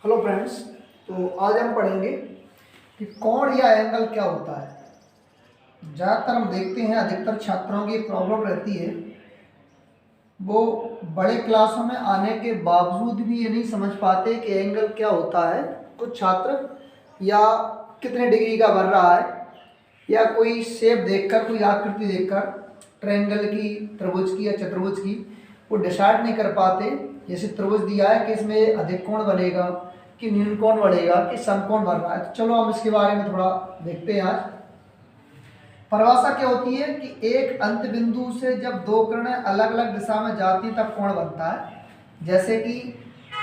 Hello friends. तो आज हम पढ़ेंगे कि कोण या एंगल क्या होता है। ज़्यादातर हम देखते हैं अधिकतर छात्रों की प्रॉब्लम रहती है, वो बड़े क्लासों में आने के बावजूद भी ये नहीं समझ पाते कि एंगल क्या होता है। कुछ छात्र या कितने डिग्री का बन रहा है या कोई शेप देखकर, कोई आकृति देखकर ट्रायंगल की, त्रिभुज की या चतुर्भुज की, वो डिसाइड नहीं कर पाते। जैसे त्रिभुज दिया है कि इसमें अधिक कोण बनेगा कि न्यून कोण बढ़ेगा कि समकोण बन रहा है। तो चलो हम इसके बारे में थोड़ा देखते हैं। आज परिभाषा क्या होती है कि एक अंत बिंदु से जब दो किरणें अलग अलग दिशा में जाती हैं तब कोण बनता है। जैसे कि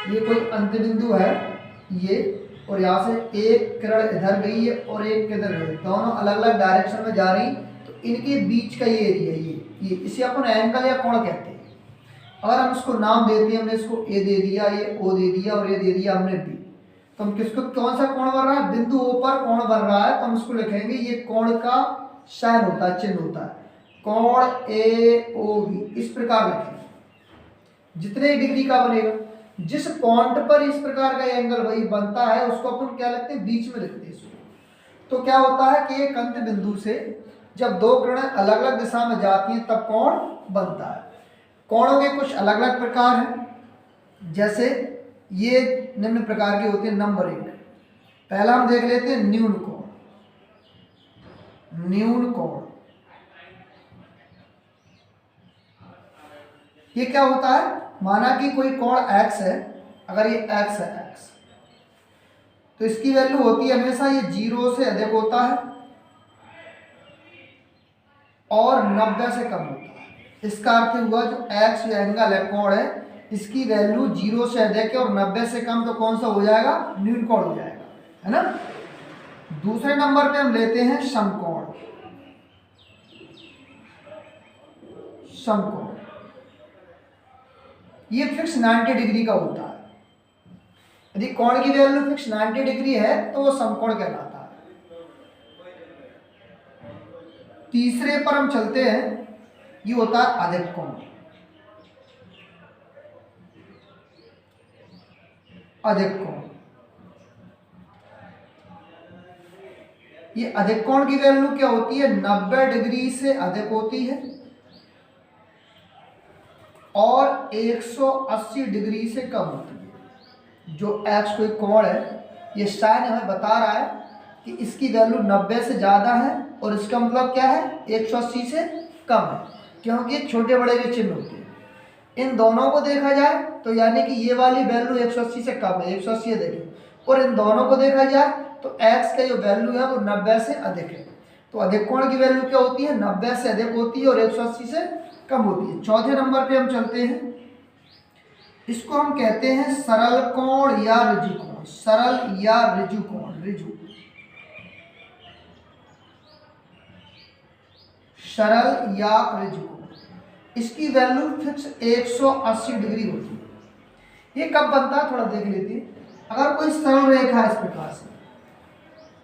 ये कोई अंत बिंदु है ये, और यहाँ से एक किरण इधर गई है और एक किधर गई, दोनों अलग अलग डायरेक्शन में जा रही, तो इनके बीच का ये एरिया ये इसे अपन एंगल या कोण कहते हैं। अगर हम इसको नाम देते हैं, हमने इसको ए दे दिया, ये ओ दे दिया और ये दे दिया हमने बी, तो हम किसको, कौन सा कोण बन रहा है, बिंदु ओ पर कोण बन रहा है, तो हम इसको लिखेंगे, ये कोण का साइन होता है, चिन्ह होता है, कोण ए ओ बी, इस प्रकार लिखेंगे। जितने डिग्री का बनेगा, जिस पॉइंट पर इस प्रकार का एंगल वही बनता है उसको अपन क्या लिखते हैं, बीच में लिखते हैं इसको। तो क्या होता है कि एक अंत बिंदु से जब दो किरणें अलग अलग दिशा में जाती हैं तब कोण बनता है। कोणों के कुछ अलग अलग प्रकार हैं, जैसे ये निम्न प्रकार के होते हैं। नंबर 1, पहला हम देख लेते हैं न्यून कोण। न्यून कोण ये क्या होता है, माना कि कोई कोण x है, अगर ये x है x, तो इसकी वैल्यू होती है हमेशा ये 0 से अधिक होता है और 90 से कम होता है। इसका अर्थ हुआ जो x या एंगल है, कोण है, इसकी वैल्यू 0 से अधिक है और 90 से कम, तो कौन सा हो जाएगा, न्यून कोण हो जाएगा, है ना। दूसरे नंबर पे हम लेते हैं समकोण। समकोण ये फिक्स 90 डिग्री का होता है। यदि कोण की वैल्यू फिक्स 90 डिग्री है तो वो समकोण कहलाता है। तीसरे पर हम चलते हैं, ये होता है अधिक कोण। अधिक कोण, ये अधिक कोण की वैल्यू क्या होती है, 90 डिग्री से अधिक होती है और 180 डिग्री से कम होती है। जो x कोई कोण है, ये साइन हमें बता रहा है कि इसकी वैल्यू 90 से ज़्यादा है और इसका मतलब क्या है, 180 से कम है, क्योंकि छोटे बड़े के चिन्ह होते हैं। इन दोनों को देखा जाए तो यानी कि ये वाली वैल्यू 180 से कम है, 180 अधिक है, और इन दोनों को देखा जाए तो x का जो वैल्यू है वो 90 से अधिक है। तो अधिक कोण की वैल्यू क्या होती है, 90 से अधिक होती है और 180 से कम होती है। चौथे नंबर पे हम चलते हैं, इसको हम कहते हैं सरल कोण या ऋजु कोण। सरल या ऋजु कोण, ऋजु, सरल या ऋजु कोण, इसकी वैल्यू फिक्स 180 डिग्री होती है। ये कब बनता है, थोड़ा देख लेते हैं। अगर कोई सरल रेखा इस प्रकार से,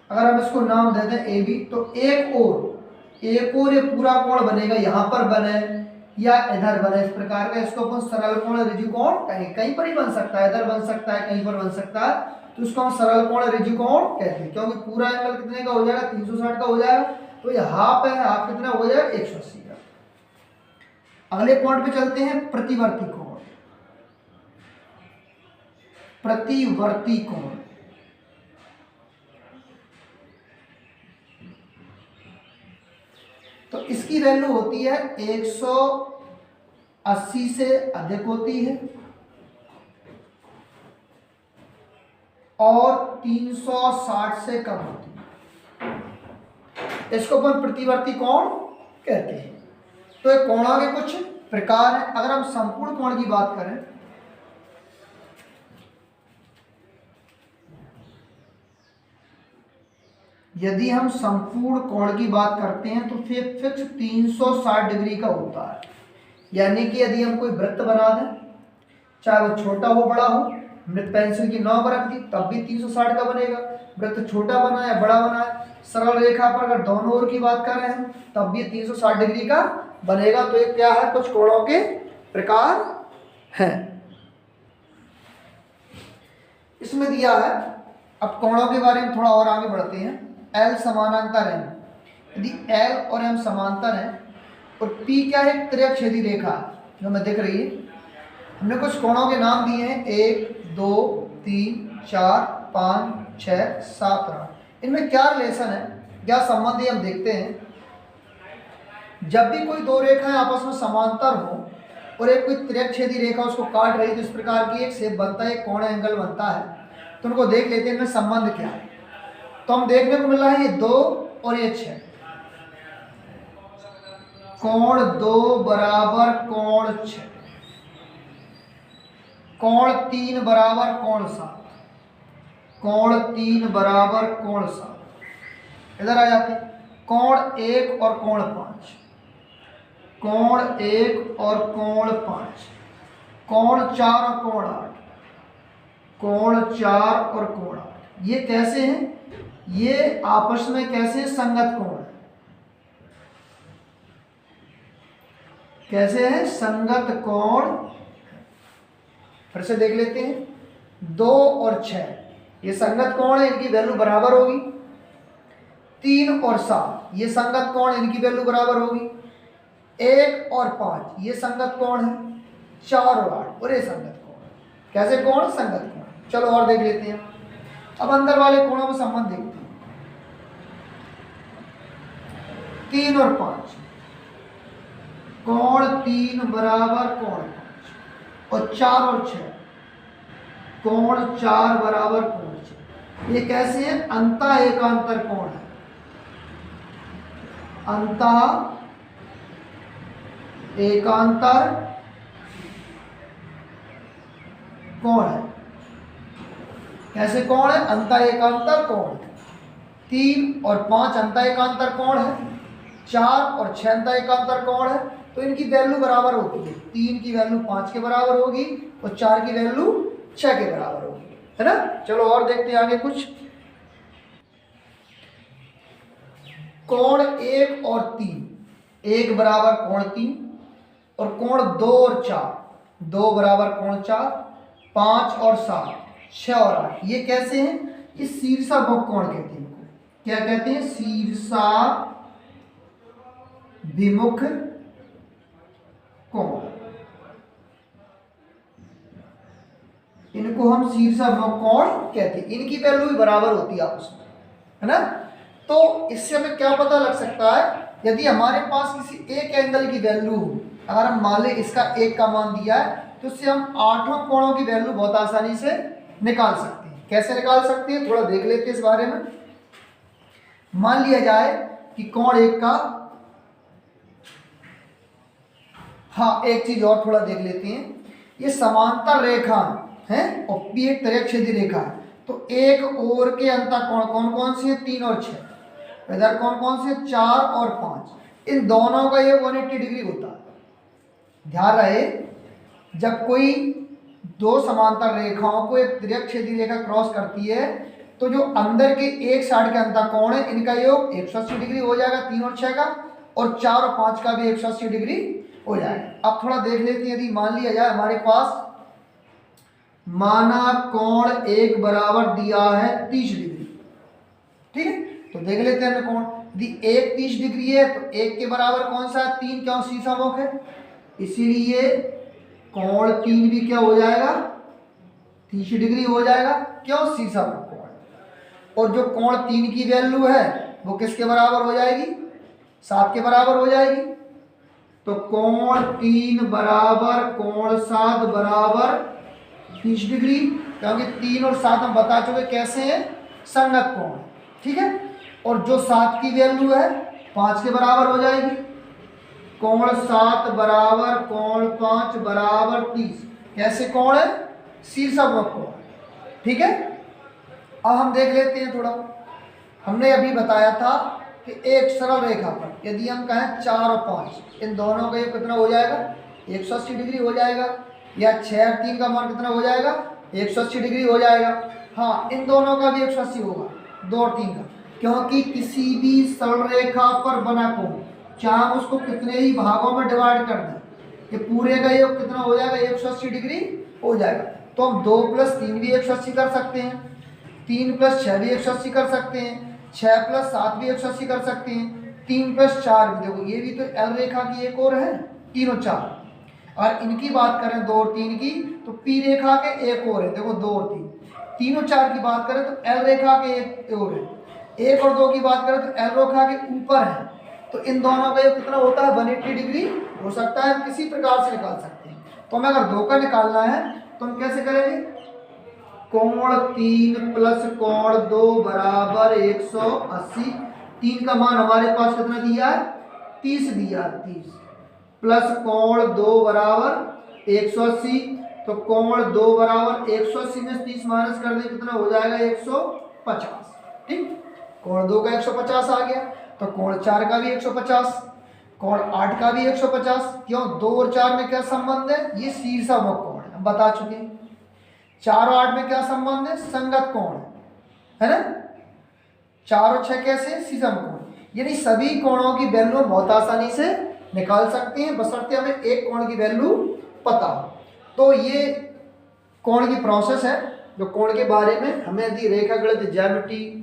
अगर हम इसको नाम देते हैं ए बी, तो एक और ये पूरा कोण बनेगा, यहाँ पर बने या इधर बने, इस प्रकार का, इसको अपन सरल कोण ऋजु कोण कहेंगे। कहीं पर ही बन सकता है, इधर बन सकता है, कहीं पर बन सकता है, तो इसको हम सरल कोण ऋजु कोण कहते हैं। क्योंकि पूरा एंगल कितने का हो जाएगा, 360 का हो जाएगा, तो ये हाफ है, हाफ कितना हो जाएगा, 180 का। अगले पॉइंट पे चलते हैं, प्रतिवर्ती कोण। प्रतिवर्ती कोण, तो इसकी वैल्यू होती है 180 से अधिक होती है और 360 से कम होती है। इसको अपन प्रतिवर्ती कोण कहते हैं। तो ये कोणों के कुछ प्रकार हैं। अगर हम संपूर्ण कोण की बात करें, यदि हम संपूर्ण कोण की बात करते हैं तो फिर फिक्स 360 डिग्री का होता है। यानी कि यदि हम कोई वृत्त बना दें, चाहे वो छोटा हो बड़ा हो, हमने पेंसिल की नोक रख दी तब भी 360 का बनेगा। वृत्त छोटा बना है बड़ा बना है, सरल रेखा पर अगर दोनों ओर की बात कर रहे हैं तब भी 360 डिग्री का बनेगा। तो ये क्या है, कुछ कोणों के प्रकार हैं। इसमें दिया है, अब कोणों के बारे में थोड़ा और आगे बढ़ते हैं। L समानांतर है, यदि L और M समांतर हैं और P क्या है, त्रिअक्षेदी रेखा जो हमें दिख रही है। हमने कुछ कोणों के नाम दिए हैं, 1 2 3 4 5 6 7 8। इनमें क्या रिलेशन है, क्या संबंध है, हम देखते हैं। जब भी कोई दो रेखाएं आपस में समांतर हो और एक कोई त्रिअक्षेदी रेखा उसको काट रही, तो इस प्रकार की एक शेप बनता है, एक कोण एंगल बनता है। तो उनको देख लेते हैं इनमें संबंध क्या है। तो हम देखने को मिल रहा है ये 2 और ये 6, कोण 2 बराबर कोण 6, कोण 3 बराबर कोण 7, कोण 3 बराबर कोण 7। इधर आ जाते, कोण 1 और कोण 5, कोण 1 और कोण 5, कोण 4 और कोण 8, कोण 4 और कोण 8। ये कैसे हैं, ये आपस में कैसे संगत कोण है, कैसे है, संगत कोण। फिर से देख लेते हैं, 2 और 6 ये संगत कोण है, इनकी वैल्यू बराबर होगी। 3 और 7 ये संगत कोण, इनकी वैल्यू बराबर होगी। 1 और 5 ये संगत कोण है। 4 और 8 और ये संगत कोण। कैसे कोण, संगत कोण। चलो और देख लेते हैं। अब अंदर वाले कोणों में संबंध देखते हैं। 3 और 5, कोण 3 बराबर कोण 5, और 4 और 6, कोण 4 बराबर कोण 6। ये कैसे है, अंतः एकांतर कोण है, अंतः एकांतर कोण है। कैसे कोण है, अंतः एकांतर कोण। 3 और 5 अंतः एकांतर कोण है, 4 और 6 अंतः एकांतर कोण है। तो इनकी वैल्यू बराबर होती है, 3 की वैल्यू 5 के बराबर होगी और 4 की वैल्यू 6 के बराबर होगी, है ना। चलो और देखते हैं आगे कुछ। कोण 1 और 3, 1 बराबर कोण 3, और कोण 2 और 4, 2 बराबर कोण 4, 5 और 7, 6 और 8। ये कैसे हैं, ये शीर्षाभिमुख कोण कहते हैं इनको। क्या कहते हैं, शीर्षाभिमुख कोण। इनको हम शीर्षाभिमुख कोण कहते हैं। इनकी वैल्यू भी बराबर होती है आपस में, है ना। तो इससे हमें क्या पता लग सकता है, यदि हमारे पास किसी एक एंगल की वैल्यू हो, अगर हम मान लें इसका 1 का मान दिया है, तो इससे हम 8 कोणों की वैल्यू बहुत आसानी से निकाल सकते हैं। कैसे निकाल सकते हैं, थोड़ा देख लेते हैं इस बारे में। मान लिया जाए कि कोण 1 का, हाँ एक चीज और थोड़ा देख लेते हैं। ये समांतर रेखा है और पी एक त्रिअक्षेदी रेखा है, तो एक और के अंतर कोण कौन कौन से हैं, 3 और 6। इधर कौन कौन से, 4 और 5। इन दोनों का ये 180 डिग्री होता है। ध्यान रहे, जब कोई दो समांतर रेखाओं को एक त्रिअक्षेदी रेखा क्रॉस करती है, तो जो अंदर के एक साइड के अंतर कोण है, इनका योग 180 डिग्री हो जाएगा 3 और 6 का, और 4 और 5 का भी 180 डिग्री हो जाएगा। अब थोड़ा देख लेते हैं, यदि मान लिया जाए हमारे पास माना कोण 1 बराबर दिया है 30 डिग्री, ठीक है। तो देख लेते हैं कोण, यदि 1 30 डिग्री है तो 1 के बराबर कौन सा है, 3, क्यों शीर्षाभिमुख है, इसीलिए कोण 3 भी क्या हो जाएगा, 30 डिग्री हो जाएगा, क्यों, शीर्षाभिमुख कोण। और जो कोण 3 की वैल्यू है वो किसके बराबर हो जाएगी, 7 के बराबर हो जाएगी। तो कोण 3 बराबर कोण 7 बराबर 30 डिग्री, क्योंकि 3 और 7 हम बता चुके कैसे हैं, संगत कोण, ठीक है। और जो 7 की वैल्यू है 5 के बराबर हो जाएगी। कोण 7 बराबर कोण 5 बराबर 30। कैसे कोण है, शीर्षाभिमुख कोण, ठीक है। अब हम देख लेते हैं थोड़ा। हमने अभी बताया था कि एक सरल रेखा पर यदि हम कहें 4 और 5, इन दोनों का ये कितना हो जाएगा, 180 डिग्री हो जाएगा, या 6 और 3 का मान कितना हो जाएगा, 180 डिग्री हो जाएगा। हाँ, इन दोनों का भी 180 होगा, 2 और 3 का, क्योंकि किसी भी सरल रेखा पर बना कोण, चाहे हम उसको कितने ही भागों में डिवाइड कर दें, ये पूरे का योग कितना हो जाएगा, 180 डिग्री हो जाएगा। तो हम 2 + 3 भी 180 कर सकते हैं, 3 + 6 भी 180 कर सकते हैं, 6 + 7 भी 180 कर सकते हैं, 3 + 4 भी। देखो ये भी तो एल रेखा की एक और है, 3 और 4। और इनकी बात करें 2 और 3 की, तो पी रेखा के एक और है, देखो 2 और 3। 3 और 4 की बात करें तो एल रेखा के एक और है, 1 और 2 की बात करें तो एल रेखा के ऊपर है। तो इन दोनों का योग कितना होता है, 180 डिग्री हो सकता है, हम किसी प्रकार से निकाल सकते हैं। तो हमें अगर 2 का निकालना है तो हम कैसे करेंगे, कोण 3 प्लस कोण 2 बराबर 180। 3 का मान हमारे पास कितना दिया है, 30 दिया है, 30 प्लस कोण 2 बराबर 180। तो कोण 2 बराबर 180 में 30 माइनस कर दे कितना हो जाएगा, 150। ठीक, कोण 2 का 150 आ गया, तो कोण 4 का भी 150, कोण 8 का भी 150। क्यों, 2 और 4 में क्या संबंध है, ये शीर्षामुख कोण है, हम बता चुके हैं। 4 और 8 में क्या संबंध है, संगत कोण है ना। 4 और 6 कैसे, शीर्षामुख कोण। यानी सभी कोणों की वैल्यू बहुत आसानी से निकाल सकते हैं, बशर्ते हमें एक कोण की वैल्यू पता हो। तो ये कोण की प्रोसेस है, जो कोण के बारे में हमें यदि रेखा गणित ज्यामिति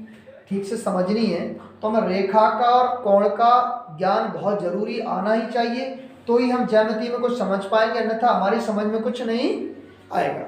ठीक से समझनी है तो हमें रेखा का और कोण का ज्ञान बहुत जरूरी आना ही चाहिए, तो ही हम ज्यामिति में कुछ समझ पाएंगे, अन्यथा हमारी समझ में कुछ नहीं आएगा।